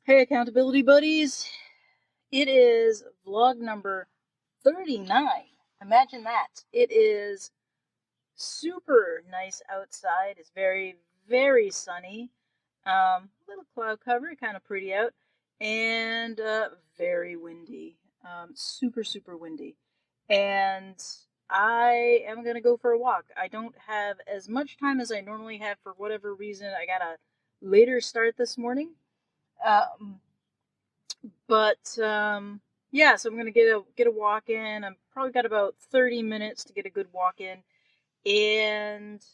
Hey, accountability buddies. It is vlog number 39. Imagine that. It is super nice outside. It's very, very sunny. Little cloud cover, kind of pretty out, and very windy. Super, super windy. And I am going to go for a walk. I don't have as much time as I normally have for whatever reason. I got a later start this morning. Um, but yeah, so I'm gonna get a walk in. I'm probably got about 30 minutes to get a good walk in, and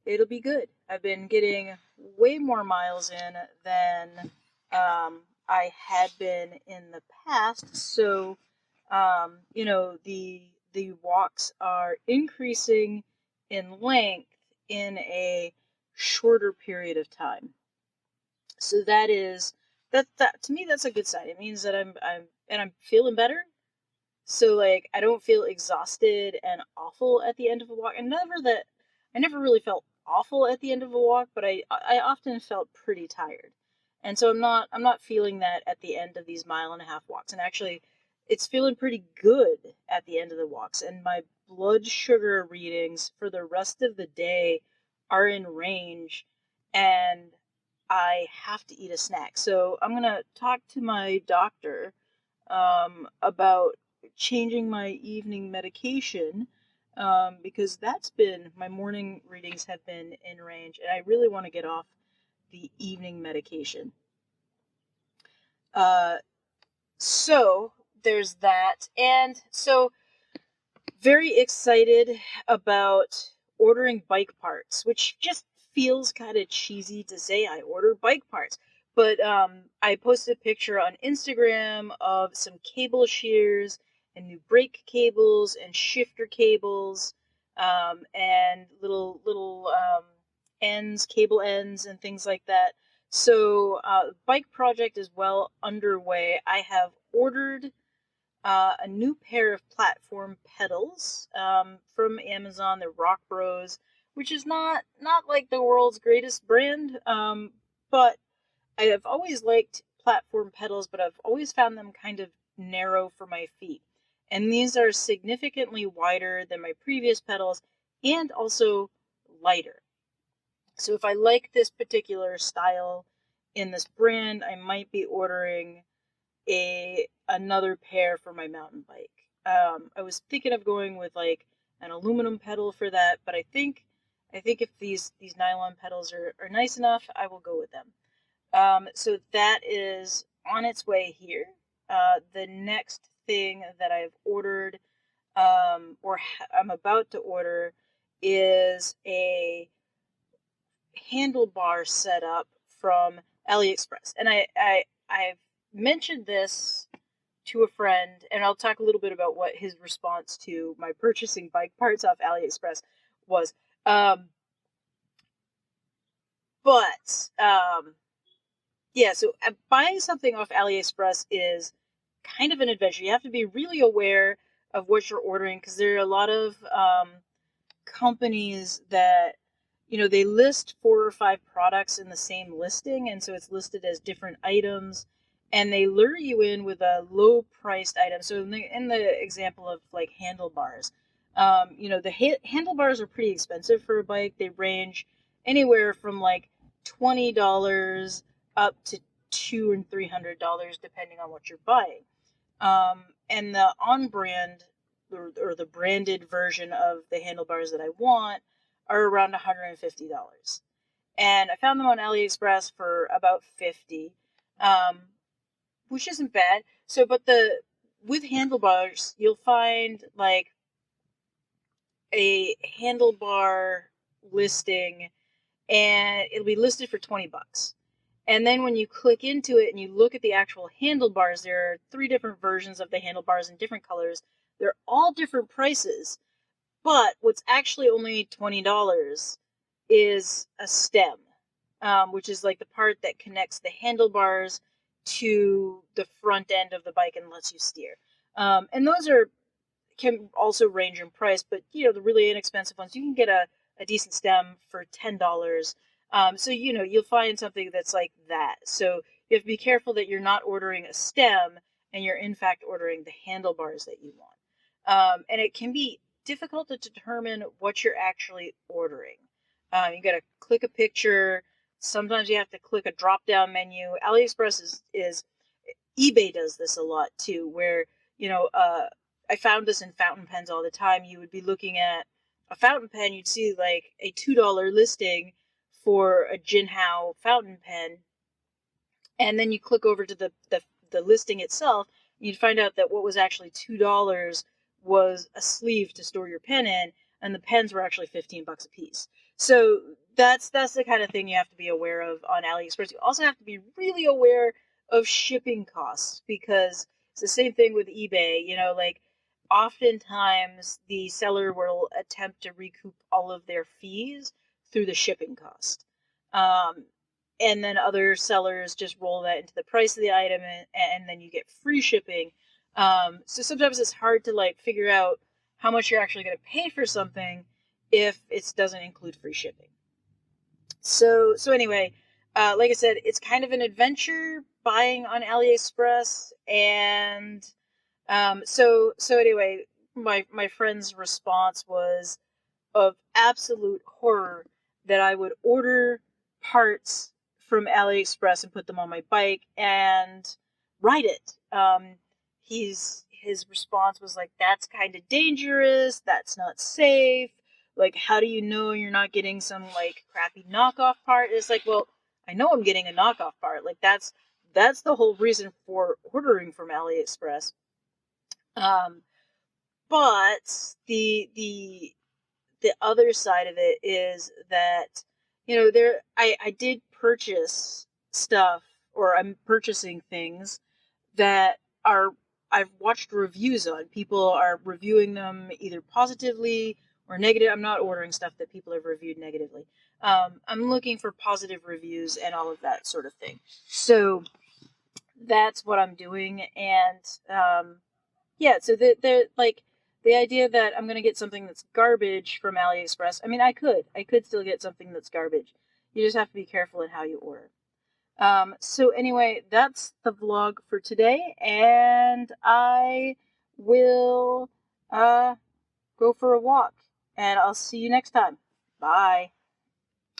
it'll be good. I've been getting way more miles in than I had been in the past. So the walks are increasing in length in a shorter period of time. So that to me that's a good sign. It means that I'm feeling better. So like I don't feel exhausted and awful at the end of a walk. And I never really felt awful at the end of a walk, but I often felt pretty tired. And so I'm not feeling that at the end of these mile-and-a-half walks. And actually it's feeling pretty good at the end of the walks. And my blood sugar readings for the rest of the day are in range, and I have to eat a snack. So I'm gonna talk to my doctor about changing my evening medication, because my morning readings have been in range, and I really want to get off the evening medication. Uh, so there's that, and so very excited about ordering bike parts, which just feels kind of cheesy to say I order bike parts. But I posted a picture on Instagram of some cable shears and new brake cables and shifter cables, and little ends, cable ends, and things like that. So bike project is well underway. I have ordered a new pair of platform pedals from Amazon. They're Rock Bros, which is not like the world's greatest brand, but I have always liked platform pedals, but I've always found them kind of narrow for my feet. And these are significantly wider than my previous pedals and also lighter. So if I like this particular style in this brand, I might be ordering another pair for my mountain bike. I was thinking of going with like an aluminum pedal for that, but I think if these nylon pedals are nice enough, I will go with them. So that is on its way here. The next thing that I've ordered, I'm about to order, is a handlebar setup from AliExpress, and I've mentioned this to a friend, and I'll talk a little bit about what his response to my purchasing bike parts off AliExpress was. But yeah, so buying something off AliExpress is kind of an adventure. You have to be really aware of what you're ordering, because there are a lot of companies that they list 4 or 5 products in the same listing, and so it's listed as different items, and they lure you in with a low priced item. So in the example of like handlebars, the handlebars are pretty expensive for a bike. They range anywhere from like $20 up to $200 and $300 depending on what you're buying. And the on brand, or the branded version of the handlebars that I want, are around $150. And I found them on AliExpress for about $50, which isn't bad. So, but with handlebars, you'll find like a handlebar listing, and it'll be listed for $20. And then when you click into it and you look at the actual handlebars, there are 3 different versions of the handlebars in different colors. They're all different prices, but what's actually only $20 is a stem, which is like the part that connects the handlebars to the front end of the bike and lets you steer. And those can also range in price, but the really inexpensive ones, you can get a decent stem for $10. So you'll find something that's like that. So you have to be careful that you're not ordering a stem and you're in fact ordering the handlebars that you want. And it can be difficult to determine what you're actually ordering. You got to click a picture. Sometimes you have to click a drop down menu. AliExpress is eBay does this a lot too, where, I found this in fountain pens all the time. You would be looking at a fountain pen, you'd see like a $2 listing for a Jinhao fountain pen, and then you click over to the listing itself, and you'd find out that what was actually $2 was a sleeve to store your pen in, and the pens were actually $15 a piece. So that's the kind of thing you have to be aware of on AliExpress. You also have to be really aware of shipping costs, because it's the same thing with eBay. Like, oftentimes the seller will attempt to recoup all of their fees through the shipping cost. Um, and then other sellers just roll that into the price of the item, and then you get free shipping. So sometimes it's hard to like figure out how much you're actually going to pay for something if it doesn't include free shipping. So anyway, like I said, it's kind of an adventure buying on AliExpress, and so anyway, my friend's response was of absolute horror that I would order parts from AliExpress and put them on my bike and ride it. His response was like, "That's kind of dangerous. That's not safe. Like, how do you know you're not getting some like crappy knockoff part?" It's like, well, I know I'm getting a knockoff part. Like, that's the whole reason for ordering from AliExpress. Um, but the other side of it is that, I did purchase stuff, or I'm purchasing things that are I've watched reviews on. People are reviewing them either positively or negative. I'm not ordering stuff that people have reviewed negatively. I'm looking for positive reviews and all of that sort of thing. So that's what I'm doing. And yeah, so the like the idea that I'm gonna get something that's garbage from AliExpress. I mean, I could still get something that's garbage. You just have to be careful in how you order. So anyway, that's the vlog for today, and I will go for a walk, and I'll see you next time. Bye.